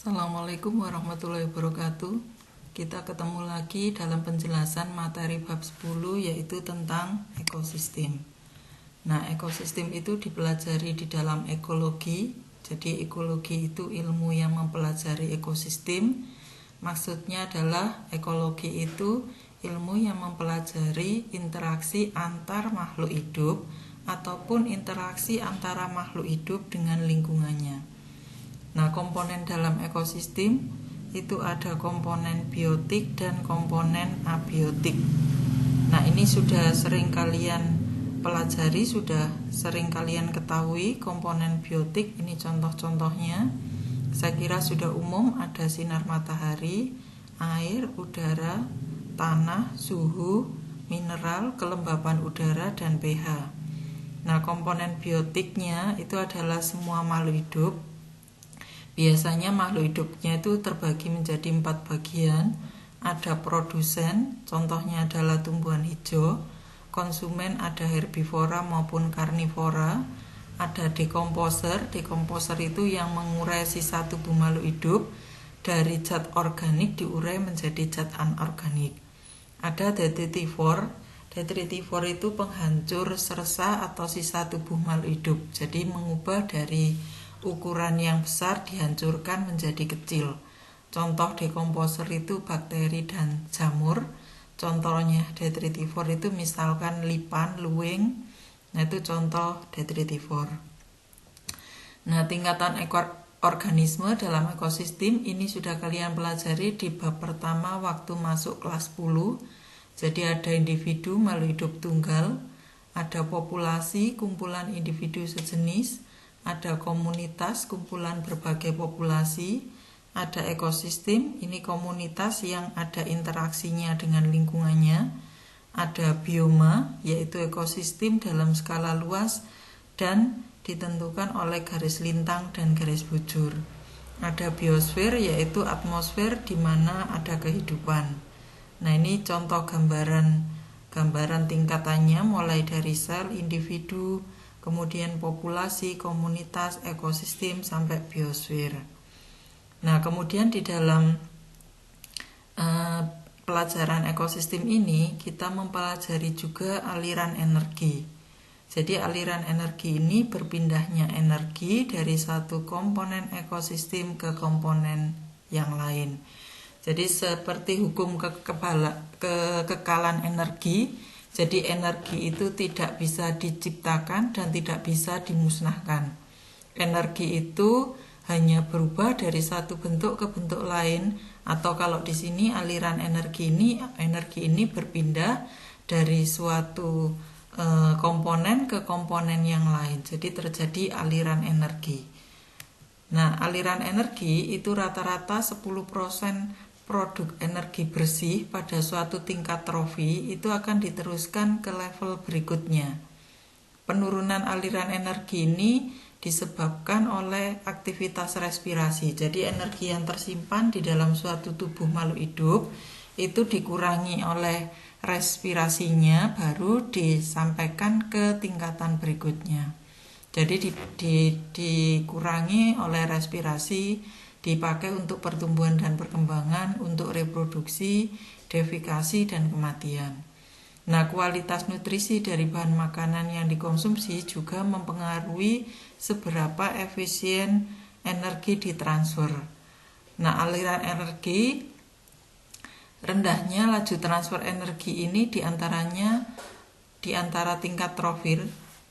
Assalamualaikum warahmatullahi wabarakatuh. Kita ketemu lagi dalam penjelasan materi bab 10 yaitu tentang ekosistem. Nah, ekosistem itu dipelajari di dalam ekologi. Jadi ekologi itu ilmu yang mempelajari ekosistem. Maksudnya adalah ekologi itu ilmu yang mempelajari interaksi antar makhluk hidup ataupun interaksi antara makhluk hidup dengan lingkungannya. Nah, komponen dalam ekosistem itu ada komponen biotik dan komponen abiotik. Nah, ini sudah sering kalian pelajari, sudah sering kalian ketahui komponen biotik. Ini contoh-contohnya. Saya kira sudah umum, ada sinar matahari, air, udara, tanah, suhu, mineral, kelembapan udara, dan pH. Nah, komponen biotiknya itu adalah semua makhluk hidup. Biasanya makhluk hidupnya itu terbagi menjadi 4 bagian. Ada produsen, contohnya adalah tumbuhan hijau. Konsumen, ada herbivora maupun karnivora. Ada dekomposer, dekomposer itu yang mengurai sisa tubuh makhluk hidup dari zat organik diurai menjadi zat anorganik. Ada detritivor, detritivor itu penghancur sersa atau sisa tubuh makhluk hidup. Jadi mengubah dari ukuran yang besar dihancurkan menjadi kecil. Contoh dekomposer itu bakteri dan jamur. Contohnya detritivor itu misalkan lipan, luwing. Nah, itu contoh detritivor. Nah, tingkatan organisme dalam ekosistem ini sudah kalian pelajari di bab pertama waktu masuk kelas 10. Jadi ada individu makhluk hidup tunggal, ada populasi kumpulan individu sejenis, ada komunitas, kumpulan berbagai populasi, ada ekosistem, ini komunitas yang ada interaksinya dengan lingkungannya, ada bioma, yaitu ekosistem dalam skala luas dan ditentukan oleh garis lintang dan garis bujur. Ada biosfer, yaitu atmosfer di mana ada kehidupan. Nah, ini contoh gambaran tingkatannya mulai dari sel, individu, kemudian populasi, komunitas, ekosistem, sampai biosfer. Nah, kemudian di dalam pelajaran ekosistem ini, kita mempelajari juga aliran energi. Jadi aliran energi ini berpindahnya energi dari satu komponen ekosistem ke komponen yang lain. Jadi seperti hukum kekekalan energi, jadi energi itu tidak bisa diciptakan dan tidak bisa dimusnahkan. Energi itu hanya berubah dari satu bentuk ke bentuk lain, atau kalau di sini aliran energi ini berpindah dari suatu komponen ke komponen yang lain. Jadi terjadi aliran energi. Nah, aliran energi itu rata-rata 10% produk energi bersih pada suatu tingkat trofi itu akan diteruskan ke level berikutnya. Penurunan aliran energi ini disebabkan oleh aktivitas respirasi. Jadi energi yang tersimpan di dalam suatu tubuh makhluk hidup itu dikurangi oleh respirasinya, baru disampaikan ke tingkatan berikutnya. Jadi dikurangi oleh respirasi, dipakai untuk pertumbuhan dan perkembangan, untuk reproduksi, defekasi, dan kematian. Nah, kualitas nutrisi dari bahan makanan yang dikonsumsi juga mempengaruhi seberapa efisien energi ditransfer. Nah, aliran energi, rendahnya laju transfer energi ini di antara tingkat trofil.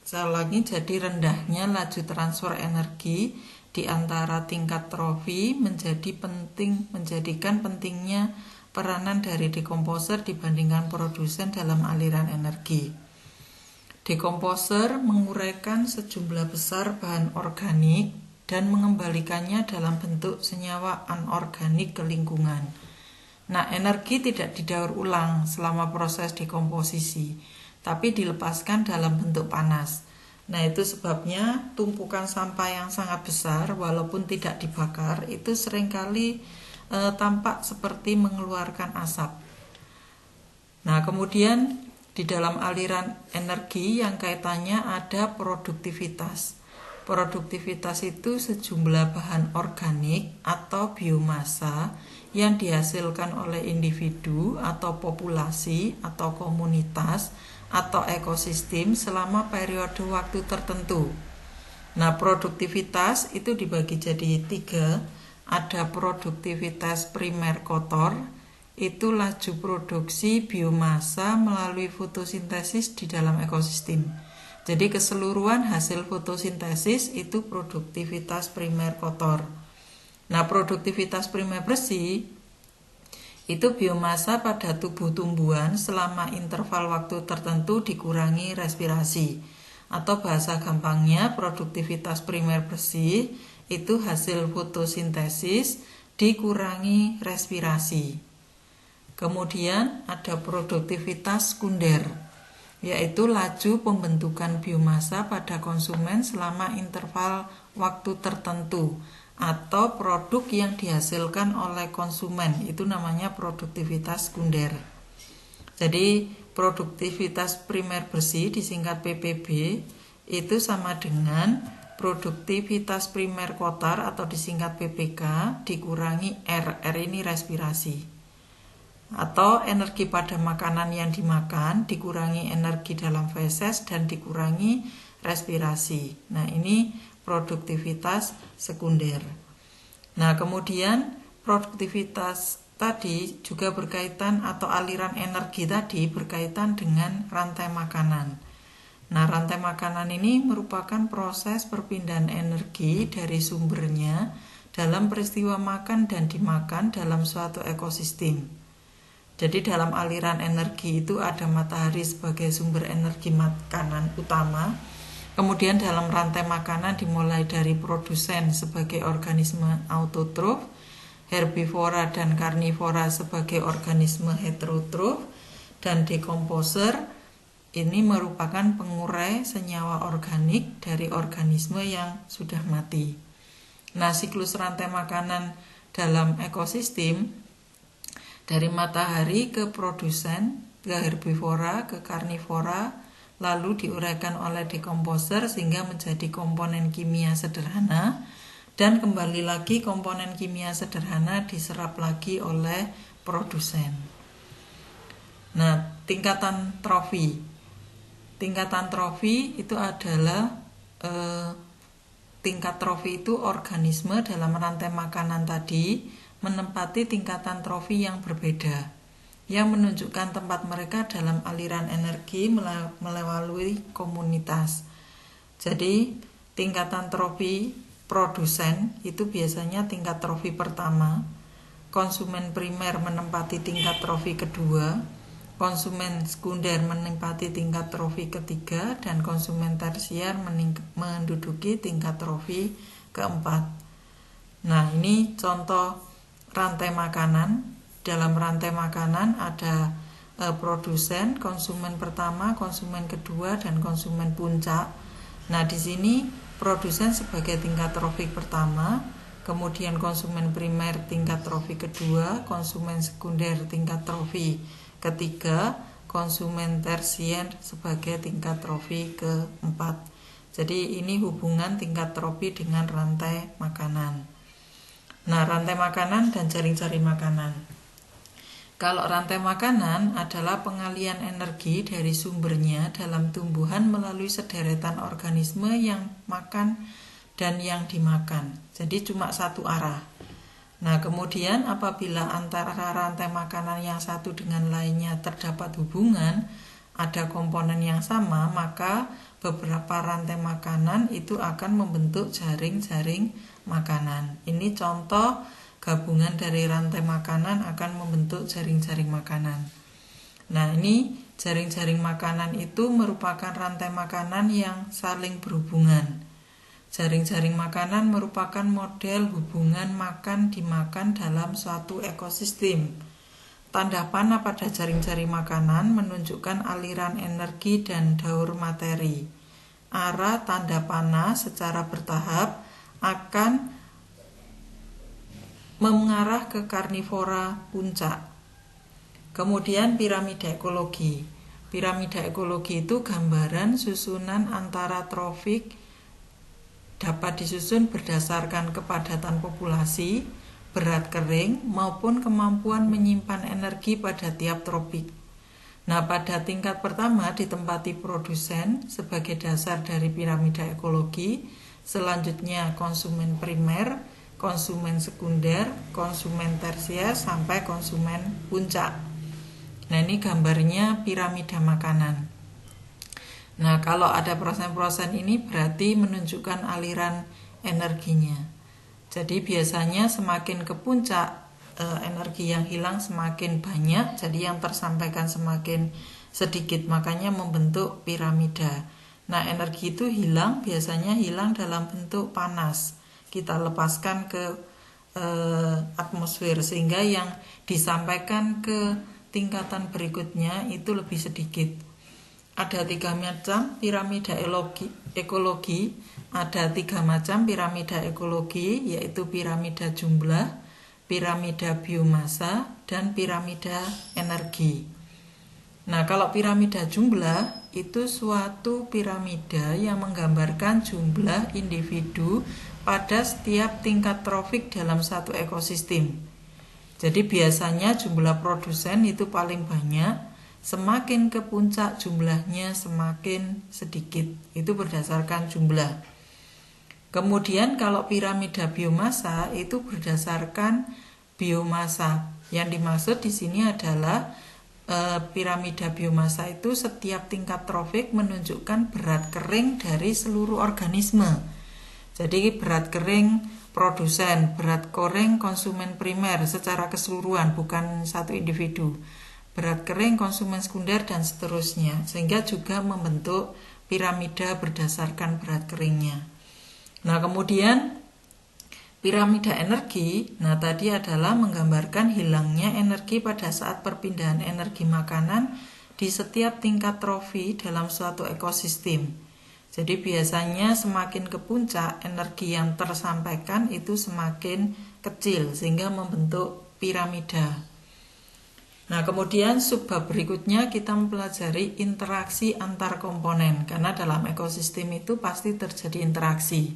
Jadi rendahnya laju transfer energi di antara tingkat trofi menjadikan pentingnya peranan dari dekomposer dibandingkan produsen dalam aliran energi. Dekomposer menguraikan sejumlah besar bahan organik dan mengembalikannya dalam bentuk senyawa anorganik ke lingkungan. Nah, energi tidak didaur ulang selama proses dekomposisi, tapi dilepaskan dalam bentuk panas. Nah, itu sebabnya tumpukan sampah yang sangat besar walaupun tidak dibakar itu seringkali tampak seperti mengeluarkan asap. Nah, kemudian di dalam aliran energi yang kaitannya ada produktivitas. Produktivitas itu sejumlah bahan organik atau biomasa yang dihasilkan oleh individu atau populasi atau komunitas atau ekosistem selama periode waktu tertentu. Nah, produktivitas itu dibagi jadi 3. Ada produktivitas primer kotor, itu laju produksi biomasa melalui fotosintesis di dalam ekosistem. Jadi keseluruhan hasil fotosintesis itu produktivitas primer kotor. Nah, produktivitas primer bersih itu biomasa pada tubuh tumbuhan selama interval waktu tertentu dikurangi respirasi. Atau bahasa gampangnya, produktivitas primer bersih itu hasil fotosintesis dikurangi respirasi. Kemudian ada produktivitas sekunder, yaitu laju pembentukan biomasa pada konsumen selama interval waktu tertentu atau produk yang dihasilkan oleh konsumen, itu namanya produktivitas sekunder. Jadi produktivitas primer bersih disingkat PPB itu sama dengan produktivitas primer kotor atau disingkat PPK dikurangi R. R ini respirasi. Atau energi pada makanan yang dimakan dikurangi energi dalam feses dan dikurangi respirasi. Nah, ini produktivitas sekunder. Nah, kemudian produktivitas tadi juga berkaitan atau aliran energi tadi berkaitan dengan rantai makanan. Nah, rantai makanan ini merupakan proses perpindahan energi dari sumbernya dalam peristiwa makan dan dimakan dalam suatu ekosistem. Jadi dalam aliran energi itu ada matahari sebagai sumber energi makanan utama. Kemudian dalam rantai makanan dimulai dari produsen sebagai organisme autotrof, herbivora dan karnivora sebagai organisme heterotrof, dan dekomposer ini merupakan pengurai senyawa organik dari organisme yang sudah mati. Nah, siklus rantai makanan dalam ekosistem dari matahari ke produsen, ke herbivora, ke karnivora, lalu diuraikan oleh dekomposer sehingga menjadi komponen kimia sederhana, dan kembali lagi komponen kimia sederhana diserap lagi oleh produsen. Nah, tingkatan trofi. Tingkatan trofi itu adalah tingkat trofi itu organisme dalam rantai makanan tadi menempati tingkatan trofi yang berbeda, yang menunjukkan tempat mereka dalam aliran energi melalui komunitas. Jadi tingkatan trofi produsen itu biasanya tingkat trofi pertama, konsumen primer menempati tingkat trofi kedua, konsumen sekunder menempati tingkat trofi ketiga, dan konsumen tersier menduduki tingkat trofi keempat. Nah, ini contoh rantai makanan. Dalam rantai makanan ada produsen, konsumen pertama, konsumen kedua, dan konsumen puncak. Nah, di sini produsen sebagai tingkat trofi pertama, kemudian konsumen primer tingkat trofi kedua, konsumen sekunder tingkat trofi ketiga, konsumen tersier sebagai tingkat trofi keempat. Jadi ini hubungan tingkat trofi dengan rantai makanan. Nah, rantai makanan dan jaring-jaring makanan. Kalau rantai makanan adalah pengalian energi dari sumbernya dalam tumbuhan melalui sederetan organisme yang makan dan yang dimakan. Jadi cuma satu arah. Nah, kemudian apabila antara rantai makanan yang satu dengan lainnya terdapat hubungan, ada komponen yang sama, maka beberapa rantai makanan itu akan membentuk jaring-jaring makanan. Ini contoh gabungan dari rantai makanan akan membentuk jaring-jaring makanan. Nah, ini jaring-jaring makanan itu merupakan rantai makanan yang saling berhubungan. Jaring-jaring makanan merupakan model hubungan makan-dimakan dalam suatu ekosistem. Tanda panah pada jaring-jaring makanan menunjukkan aliran energi dan daur materi. Arah tanda panah secara bertahap akan mengarah ke karnivora puncak. Kemudian piramida ekologi. Piramida ekologi itu gambaran susunan antara trofik dapat disusun berdasarkan kepadatan populasi, berat kering, maupun kemampuan menyimpan energi pada tiap tropik. Nah, pada tingkat pertama ditempati produsen sebagai dasar dari piramida ekologi, selanjutnya konsumen primer, konsumen sekunder, konsumen tersier, sampai konsumen puncak. Nah, ini gambarnya piramida makanan. Nah, kalau ada persen-persen ini berarti menunjukkan aliran energinya. Jadi biasanya semakin ke puncak, energi yang hilang semakin banyak, jadi yang tersampaikan semakin sedikit, makanya membentuk piramida. Nah, energi itu biasanya hilang dalam bentuk panas. Kita lepaskan ke atmosfer, sehingga yang disampaikan ke tingkatan berikutnya itu lebih sedikit. Ada 3 macam piramida ekologi. Ada 3 macam piramida ekologi, yaitu piramida jumlah, piramida biomasa, dan piramida energi. Nah, kalau piramida jumlah itu suatu piramida yang menggambarkan jumlah individu pada setiap tingkat trofik dalam satu ekosistem. Jadi biasanya jumlah produsen itu paling banyak. Semakin ke puncak jumlahnya semakin sedikit. Itu berdasarkan jumlah. Kemudian kalau piramida biomasa itu berdasarkan biomasa. Yang dimaksud di sini adalah piramida biomasa itu setiap tingkat trofik menunjukkan berat kering dari seluruh organisme. Jadi berat kering produsen, berat kering konsumen primer secara keseluruhan, bukan satu individu. Berat kering konsumen sekunder dan seterusnya, sehingga juga membentuk piramida berdasarkan berat keringnya. Nah, kemudian piramida energi, nah tadi adalah menggambarkan hilangnya energi pada saat perpindahan energi makanan di setiap tingkat trofi dalam suatu ekosistem. Jadi biasanya semakin ke puncak, energi yang tersampaikan itu semakin kecil, sehingga membentuk piramida. Nah, kemudian subbab berikutnya kita mempelajari interaksi antar komponen, karena dalam ekosistem itu pasti terjadi interaksi.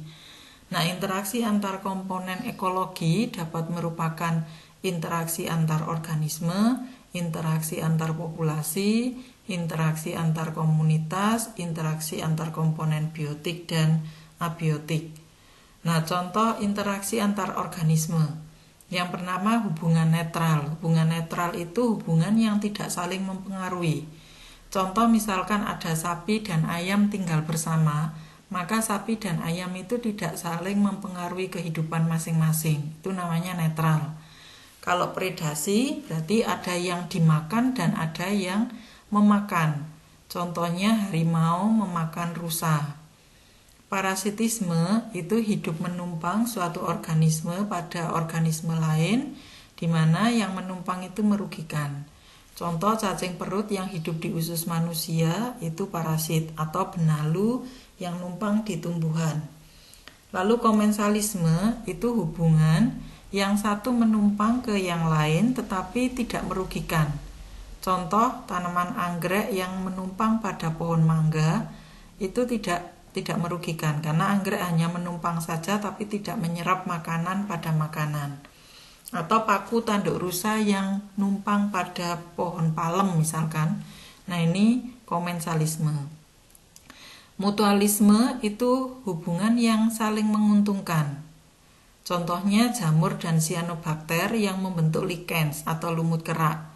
Nah, interaksi antar komponen ekologi dapat merupakan interaksi antar organisme, interaksi antar populasi, interaksi antar komunitas, interaksi antar komponen biotik dan abiotik. Nah, contoh interaksi antar organisme. Yang pertama, hubungan netral. Hubungan netral itu hubungan yang tidak saling mempengaruhi. Contoh misalkan ada sapi dan ayam tinggal bersama, maka sapi dan ayam itu tidak saling mempengaruhi kehidupan masing-masing. Itu namanya netral. Kalau predasi berarti ada yang dimakan dan ada yang memakan. Contohnya harimau memakan rusa. Parasitisme itu hidup menumpang suatu organisme pada organisme lain, di mana yang menumpang itu merugikan. Contoh cacing perut yang hidup di usus manusia itu parasit, atau benalu yang numpang di tumbuhan. Lalu komensalisme itu hubungan yang satu menumpang ke yang lain tetapi tidak merugikan. Contoh tanaman anggrek yang menumpang pada pohon mangga itu tidak merugikan, karena anggrek hanya menumpang saja tapi tidak menyerap makanan pada makanan. Atau paku tanduk rusa yang numpang pada pohon palem misalkan. Nah, ini komensalisme. Mutualisme itu hubungan yang saling menguntungkan. Contohnya jamur dan cyanobacter yang membentuk likens atau lumut kerak.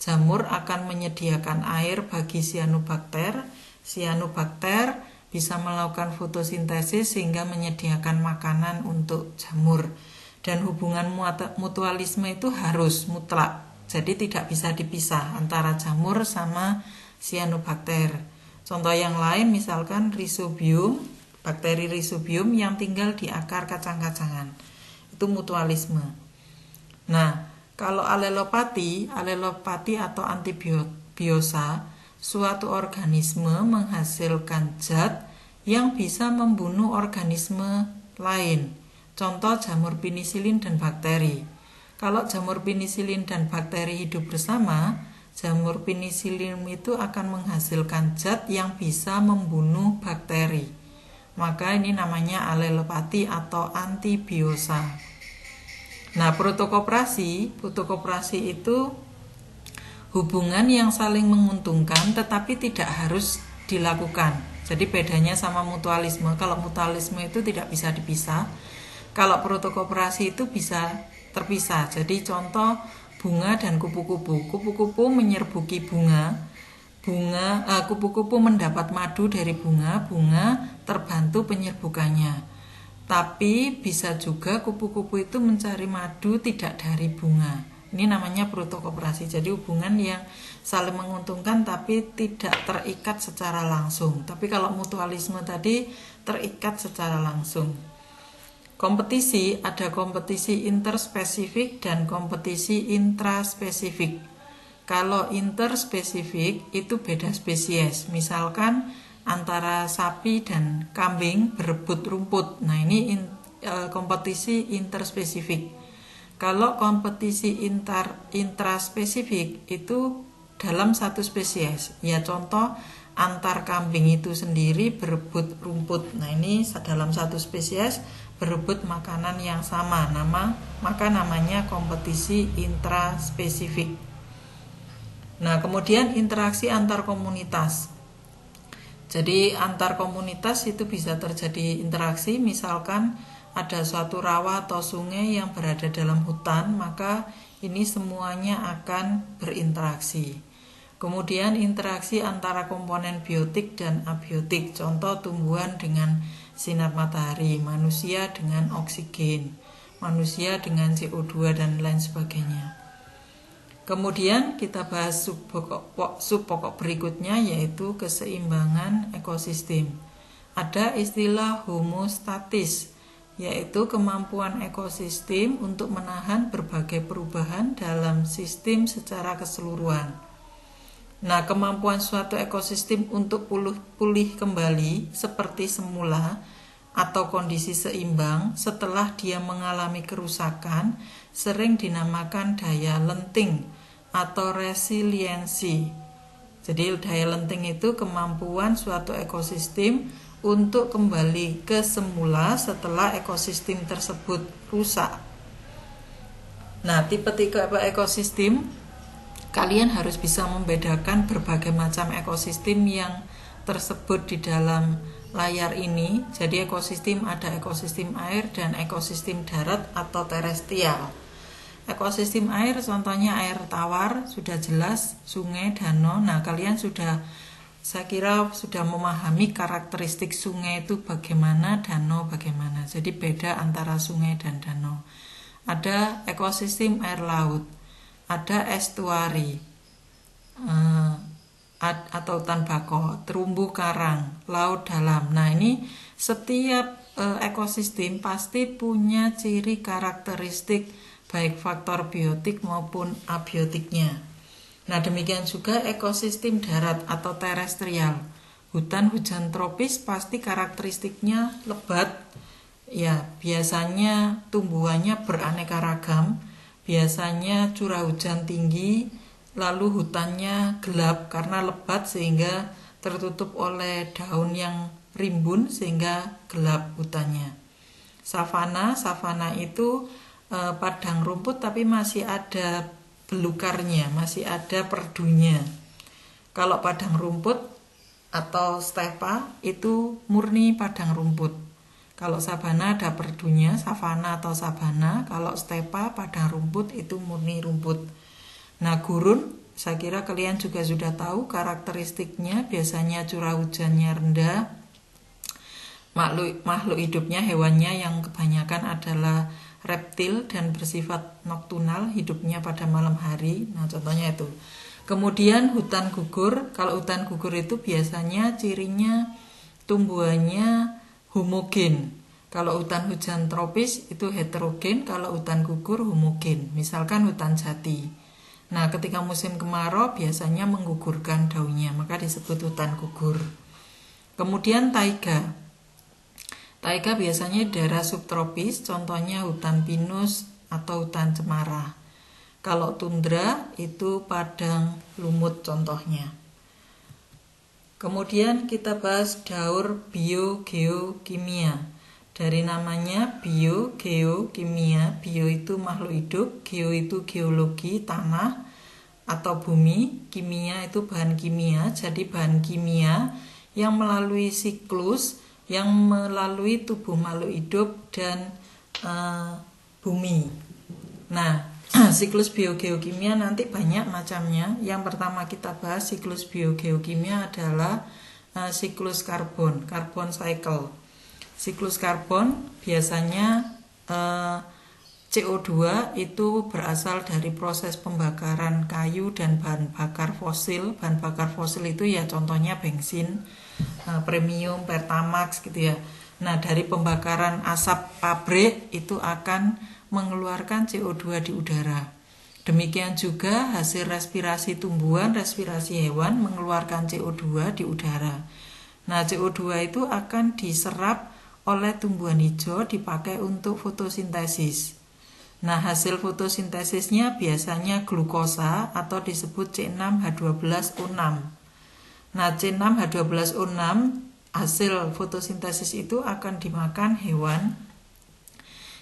Jamur akan menyediakan air bagi cyanobacter. Cyanobacter bisa melakukan fotosintesis sehingga menyediakan makanan untuk jamur. Dan hubungan mutualisme itu harus mutlak, jadi tidak bisa dipisah antara jamur sama cyanobacter. Contoh yang lain misalkan rhizobium, bakteri rhizobium yang tinggal di akar kacang-kacangan, itu mutualisme. Nah, kalau alelopati atau antibiosa, suatu organisme menghasilkan zat yang bisa membunuh organisme lain. Contoh jamur penisilin dan bakteri. Kalau jamur penisilin dan bakteri hidup bersama, jamur penisilin itu akan menghasilkan zat yang bisa membunuh bakteri. maka ini namanya alelopati atau antibiosa. Nah, protokoperasi itu hubungan yang saling menguntungkan tetapi tidak harus dilakukan. Jadi bedanya sama mutualisme. Kalau mutualisme itu tidak bisa dipisah. Kalau protokoperasi itu bisa terpisah. Jadi contoh bunga dan kupu-kupu. Kupu-kupu menyerbuki bunga. Kupu-kupu mendapat madu dari bunga terbantu penyerbukannya. Tapi bisa juga kupu-kupu itu mencari madu tidak dari bunga. Ini namanya protokoperasi. Jadi hubungan yang saling menguntungkan tapi tidak terikat secara langsung. Tapi kalau mutualisme tadi terikat secara langsung. Kompetisi, ada kompetisi interspesifik dan kompetisi intraspesifik. Kalau interspesifik itu beda spesies. Misalkan antara sapi dan kambing berebut rumput. Nah, ini kompetisi interspesifik. Kalau kompetisi intraspesifik itu dalam satu spesies. Ya contoh antar kambing itu sendiri berebut rumput. Nah, ini dalam satu spesies berebut makanan yang sama, maka namanya kompetisi intraspesifik. Nah, kemudian interaksi antar komunitas. Jadi antar komunitas itu bisa terjadi interaksi, misalkan ada suatu rawa atau sungai yang berada dalam hutan, maka ini semuanya akan berinteraksi. Kemudian interaksi antara komponen biotik dan abiotik, contoh tumbuhan dengan sinar matahari, manusia dengan oksigen, manusia dengan CO2 dan lain sebagainya. Kemudian kita bahas subpokok berikutnya, yaitu keseimbangan ekosistem. Ada istilah homostatis, yaitu kemampuan ekosistem untuk menahan berbagai perubahan dalam sistem secara keseluruhan. Nah, kemampuan suatu ekosistem untuk pulih kembali seperti semula atau kondisi seimbang setelah dia mengalami kerusakan sering dinamakan daya lenting atau resiliensi. Jadi daya lenting itu kemampuan suatu ekosistem untuk kembali ke semula setelah ekosistem tersebut rusak. Nah, tipe-tipe ekosistem, kalian harus bisa membedakan berbagai macam ekosistem yang tersebut di dalam layar ini. Jadi ekosistem ada ekosistem air dan ekosistem darat atau terestrial. Ekosistem air contohnya air tawar, sudah jelas, sungai, danau. Nah, kalian saya kira sudah memahami karakteristik sungai itu bagaimana, danau bagaimana. Jadi beda antara sungai dan danau. Ada ekosistem air laut, ada estuari atau hutan bakau, terumbu karang, laut dalam. Nah, ini setiap ekosistem pasti punya ciri karakteristik baik faktor biotik maupun abiotiknya. Nah, demikian juga ekosistem darat atau terestrial. Hutan hujan tropis pasti karakteristiknya lebat. Ya, biasanya tumbuhannya beraneka ragam. Biasanya curah hujan tinggi, lalu hutannya gelap karena lebat sehingga tertutup oleh daun yang rimbun sehingga gelap hutannya. Savana itu padang rumput tapi masih ada belukarnya, masih ada perdunya. Kalau padang rumput atau stepa itu murni padang rumput. Kalau sabana ada perdunya, savana atau sabana. Kalau stepa, padang rumput itu murni rumput. Nah, gurun, saya kira kalian juga sudah tahu karakteristiknya. Biasanya curah hujannya rendah. Makhluk hidupnya, hewannya yang kebanyakan adalah reptil dan bersifat nokturnal, hidupnya pada malam hari. Nah, contohnya itu. Kemudian hutan gugur. Kalau hutan gugur itu biasanya cirinya tumbuhannya homogen. Kalau hutan hujan tropis itu heterogen, kalau hutan gugur homogen. Misalkan hutan jati. Nah, ketika musim kemarau biasanya menggugurkan daunnya, maka disebut hutan gugur. Kemudian taiga. Taiga biasanya daerah subtropis, contohnya hutan pinus atau hutan cemara. Kalau tundra itu padang lumut contohnya. Kemudian kita bahas daur biogeokimia. Dari namanya biogeokimia, bio itu makhluk hidup, geo itu geologi, tanah atau bumi, kimia itu bahan kimia. Jadi bahan kimia yang melalui siklus, yang melalui tubuh makhluk hidup dan bumi. Nah, siklus biogeokimia nanti banyak macamnya. Yang pertama kita bahas siklus biogeokimia adalah siklus karbon cycle. Siklus karbon biasanya CO2 itu berasal dari proses pembakaran kayu dan bahan bakar fosil. Bahan bakar fosil itu ya contohnya bensin, premium, pertamax gitu ya. Nah, dari pembakaran asap pabrik itu akan mengeluarkan CO2 di udara. Demikian juga hasil respirasi tumbuhan, respirasi hewan mengeluarkan CO2 di udara. Nah, CO2 itu akan diserap oleh tumbuhan hijau, dipakai untuk fotosintesis. Nah, hasil fotosintesisnya biasanya glukosa atau disebut C6H12O6. Nah, C6H12O6 hasil fotosintesis itu akan dimakan hewan.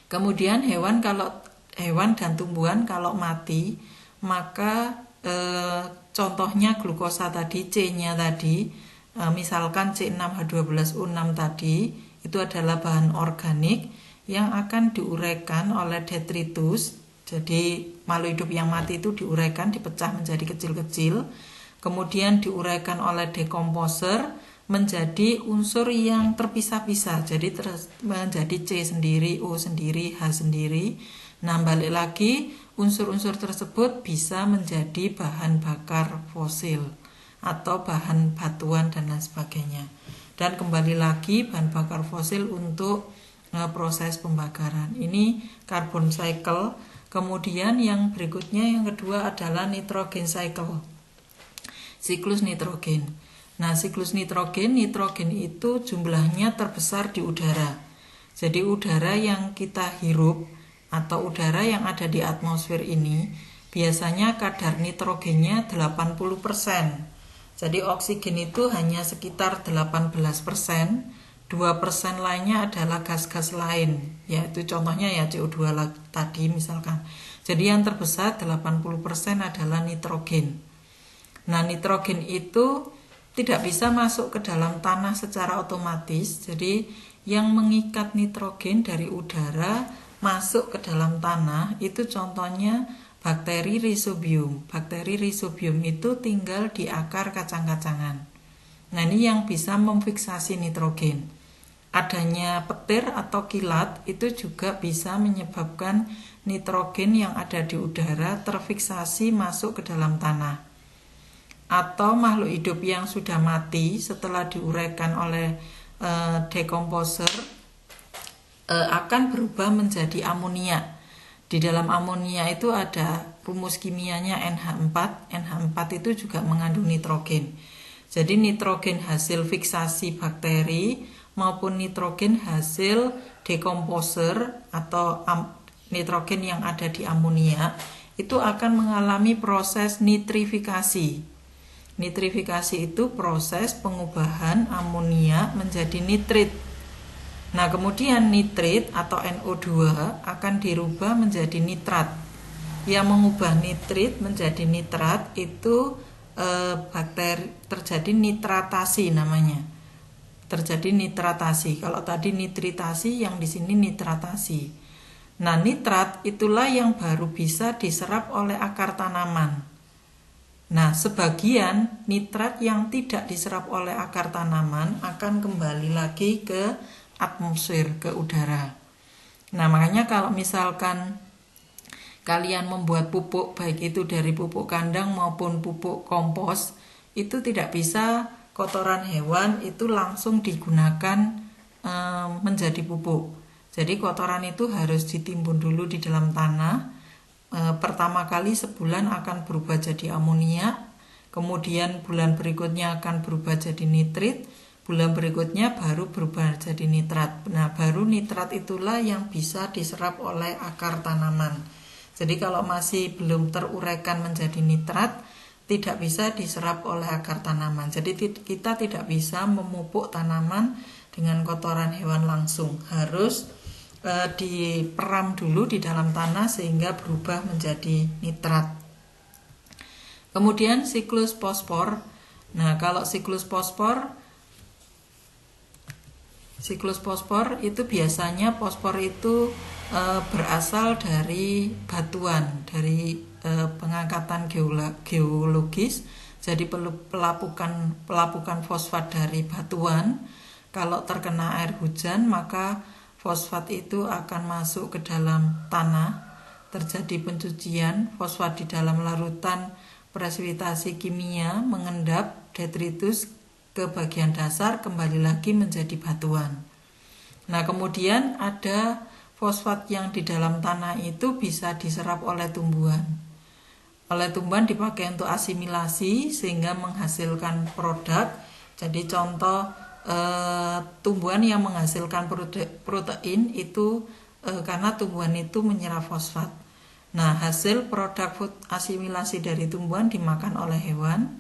Kemudian kalau hewan dan tumbuhan kalau mati, maka contohnya glukosa tadi, C-nya tadi, misalkan C6H12O6 tadi, itu adalah bahan organik yang akan diuraikan oleh detritus. Jadi makhluk hidup yang mati itu diuraikan, dipecah menjadi kecil-kecil, kemudian diuraikan oleh dekomposer menjadi unsur yang terpisah-pisah. Jadi menjadi C sendiri, O sendiri, H sendiri. Nah, balik lagi unsur-unsur tersebut bisa menjadi bahan bakar fosil atau bahan batuan dan lain sebagainya. Dan kembali lagi bahan bakar fosil untuk proses pembakaran. Ini carbon cycle. Kemudian yang berikutnya, yang kedua adalah nitrogen cycle. Siklus nitrogen. Nah, siklus nitrogen itu jumlahnya terbesar di udara. Jadi udara yang kita hirup atau udara yang ada di atmosfer ini biasanya kadar nitrogennya 80%. Jadi oksigen itu hanya sekitar 18%, 2% lainnya adalah gas-gas lain, yaitu contohnya ya CO2 tadi misalkan. Jadi yang terbesar 80% adalah nitrogen. Nah, nitrogen itu tidak bisa masuk ke dalam tanah secara otomatis. Jadi yang mengikat nitrogen dari udara masuk ke dalam tanah itu contohnya bakteri Rhizobium. Bakteri Rhizobium itu tinggal di akar kacang-kacangan. Nah, ini yang bisa memfiksasi nitrogen. Adanya petir atau kilat itu juga bisa menyebabkan nitrogen yang ada di udara terfiksasi masuk ke dalam tanah. Atau makhluk hidup yang sudah mati setelah diuraikan oleh dekomposer akan berubah menjadi amonia. Di dalam amonia itu ada rumus kimianya NH4. NH4 itu juga mengandung nitrogen. Jadi nitrogen hasil fiksasi bakteri maupun nitrogen hasil dekomposer atau nitrogen yang ada di amonia itu akan mengalami proses nitrifikasi. Nitrifikasi itu proses pengubahan amonia menjadi nitrit. Nah, kemudian nitrit atau NO2 akan dirubah menjadi nitrat. Yang mengubah nitrit menjadi nitrat itu bakteri, terjadi nitratasi namanya. Terjadi nitratasi. Kalau tadi nitritasi, yang di sini nitratasi. Nah, nitrat itulah yang baru bisa diserap oleh akar tanaman. Nah, sebagian nitrat yang tidak diserap oleh akar tanaman akan kembali lagi ke atmosfer, ke udara. Nah, makanya kalau misalkan kalian membuat pupuk, baik itu dari pupuk kandang maupun pupuk kompos, itu tidak bisa kotoran hewan itu langsung digunakan menjadi pupuk. Jadi kotoran itu harus ditimbun dulu di dalam tanah. Pertama kali sebulan akan berubah jadi amonia, kemudian bulan berikutnya akan berubah jadi nitrit, bulan berikutnya baru berubah jadi nitrat. Nah, baru nitrat itulah yang bisa diserap oleh akar tanaman. Jadi kalau masih belum teruraikan menjadi nitrat, tidak bisa diserap oleh akar tanaman. Jadi kita tidak bisa memupuk tanaman dengan kotoran hewan langsung. Harus diperam dulu di dalam tanah sehingga berubah menjadi nitrat. Kemudian siklus fosfor. Nah, kalau siklus fosfor itu biasanya fosfor itu berasal dari batuan, dari pengangkatan geologis. Jadi pelapukan fosfat dari batuan. Kalau terkena air hujan, maka fosfat itu akan masuk ke dalam tanah. Terjadi pencucian fosfat di dalam larutan presipitasi kimia, mengendap detritus ke bagian dasar, kembali lagi menjadi batuan. Nah, kemudian ada fosfat yang di dalam tanah itu bisa diserap oleh tumbuhan. Oleh tumbuhan dipakai untuk asimilasi sehingga menghasilkan produk. Jadi contoh tumbuhan yang menghasilkan protein itu karena tumbuhan itu menyerap fosfat. Nah, hasil produk asimilasi dari tumbuhan dimakan oleh hewan.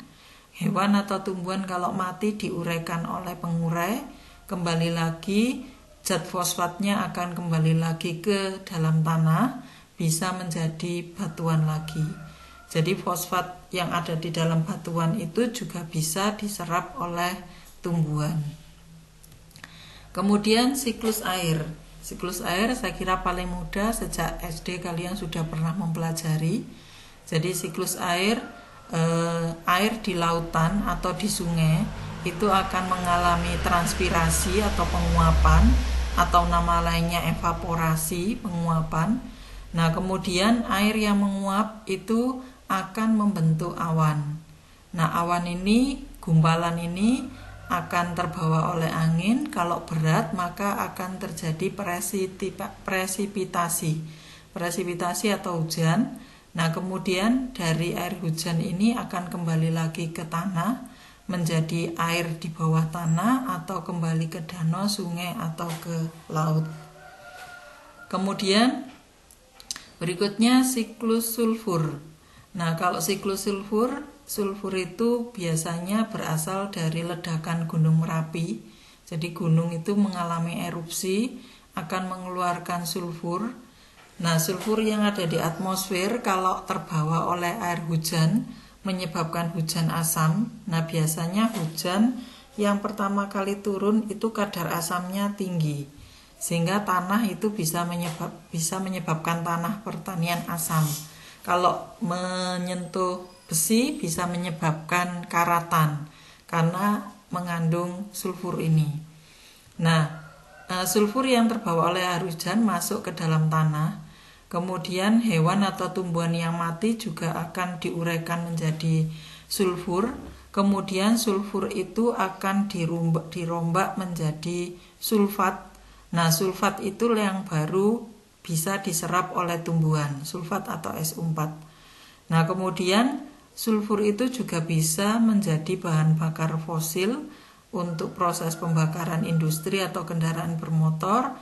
Hewan atau tumbuhan kalau mati diuraikan oleh pengurai, kembali lagi zat fosfatnya akan kembali lagi ke dalam tanah, bisa menjadi batuan lagi. Jadi fosfat yang ada di dalam batuan itu juga bisa diserap oleh tumbuhan. Kemudian siklus air. Siklus air saya kira paling mudah, sejak SD kalian sudah pernah mempelajari. Jadi siklus air di lautan atau di sungai itu akan mengalami transpirasi atau penguapan, atau nama lainnya evaporasi, penguapan. Nah, kemudian air yang menguap itu akan membentuk awan. Nah, awan ini, gumpalan ini akan terbawa oleh angin. Kalau berat maka akan terjadi presipitasi atau hujan. Nah, kemudian dari air hujan ini akan kembali lagi ke tanah menjadi air di bawah tanah, atau kembali ke danau, sungai, atau ke laut. Kemudian berikutnya siklus sulfur. Nah, kalau siklus sulfur itu biasanya berasal dari ledakan Gunung Merapi. Jadi gunung itu mengalami erupsi, akan mengeluarkan sulfur. Nah, sulfur yang ada di atmosfer kalau terbawa oleh air hujan menyebabkan hujan asam. Nah, biasanya hujan yang pertama kali turun itu kadar asamnya tinggi, sehingga tanah itu bisa menyebabkan tanah pertanian asam. Kalau menyentuh besi bisa menyebabkan karatan karena mengandung sulfur ini. Nah, sulfur yang terbawa oleh air hujan masuk ke dalam tanah. Kemudian hewan atau tumbuhan yang mati juga akan diuraikan menjadi sulfur. Kemudian sulfur itu akan dirombak menjadi sulfat. Nah, sulfat itu yang baru bisa diserap oleh tumbuhan, sulfat atau SO4. Nah, kemudian sulfur itu juga bisa menjadi bahan bakar fosil untuk proses pembakaran industri atau kendaraan bermotor.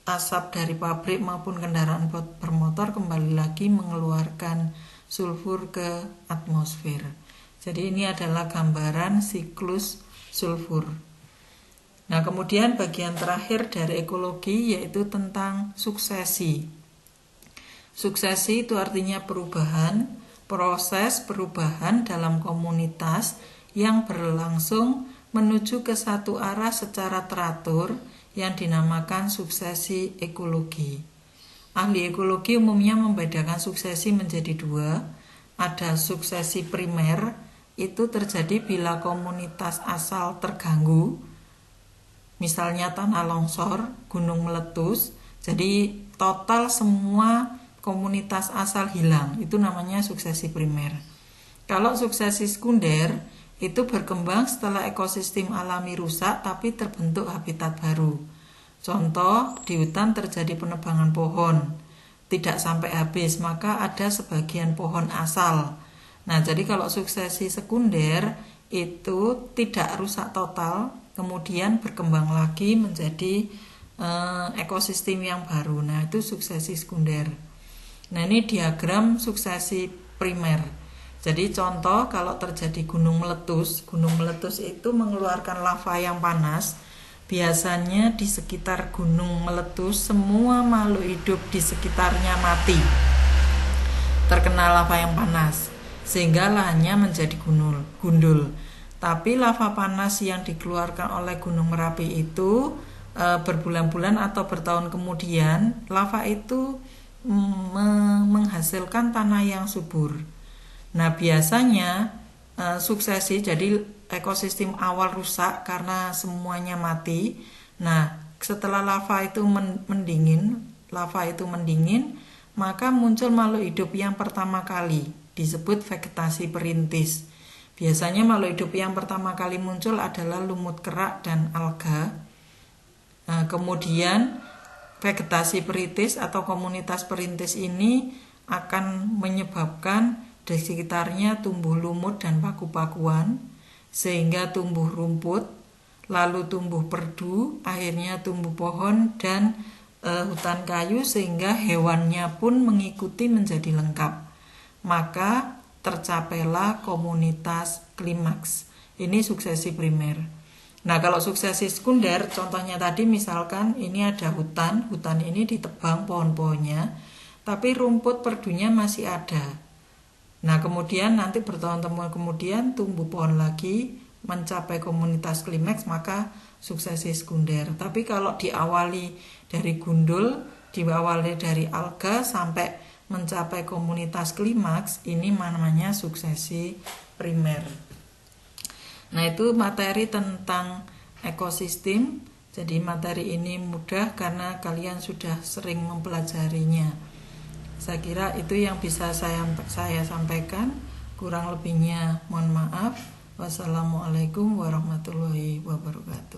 Asap dari pabrik maupun kendaraan bermotor kembali lagi mengeluarkan sulfur ke atmosfer. Jadi ini adalah gambaran siklus sulfur. Nah, kemudian bagian terakhir dari ekologi yaitu tentang suksesi. Suksesi itu artinya perubahan, proses perubahan dalam komunitas yang berlangsung menuju ke satu arah secara teratur yang dinamakan suksesi ekologi. Ahli ekologi umumnya membedakan suksesi menjadi dua. Ada suksesi primer, itu terjadi bila komunitas asal terganggu, misalnya tanah longsor, gunung meletus, jadi total semua komunitas asal hilang, itu namanya suksesi primer. Kalau suksesi sekunder itu berkembang setelah ekosistem alami rusak tapi terbentuk habitat baru. Contoh, di hutan terjadi penebangan pohon, tidak sampai habis, maka ada sebagian pohon asal. Nah, jadi kalau suksesi sekunder itu tidak rusak total, kemudian berkembang lagi menjadi ekosistem yang baru. Nah, itu suksesi sekunder. Nah, ini diagram suksesi primer. Jadi contoh kalau terjadi gunung meletus itu mengeluarkan lava yang panas. Biasanya di sekitar gunung meletus semua makhluk hidup di sekitarnya mati, terkena lava yang panas, sehingga lahannya menjadi gundul. Tapi lava panas yang dikeluarkan oleh Gunung Merapi itu berbulan-bulan atau bertahun kemudian, lava itu menghasilkan tanah yang subur. Nah, biasanya suksesi, jadi ekosistem awal rusak karena semuanya mati. Nah, setelah lava itu mendingin, maka muncul makhluk hidup yang pertama kali, disebut vegetasi perintis. Biasanya makhluk hidup yang pertama kali muncul adalah lumut kerak dan alga. Nah, kemudian vegetasi perintis atau komunitas perintis ini akan menyebabkan di sekitarnya tumbuh lumut dan paku-pakuan, sehingga tumbuh rumput, lalu tumbuh perdu, akhirnya tumbuh pohon dan hutan kayu, sehingga hewannya pun mengikuti menjadi lengkap. Maka tercapailah komunitas klimaks. Ini suksesi primer. Nah, kalau suksesi sekunder, contohnya tadi misalkan ini ada hutan ini ditebang pohon-pohonnya, tapi rumput perdunya masih ada. Nah, kemudian nanti bertahun-tahun kemudian tumbuh pohon lagi, mencapai komunitas klimaks, maka suksesi sekunder. Tapi kalau diawali dari gundul, diawali dari alga sampai mencapai komunitas klimaks, ini namanya suksesi primer. Nah, itu materi tentang ekosistem. Jadi materi ini mudah karena kalian sudah sering mempelajarinya. Saya kira itu yang bisa saya sampaikan. Kurang lebihnya mohon maaf. Wassalamualaikum warahmatullahi wabarakatuh.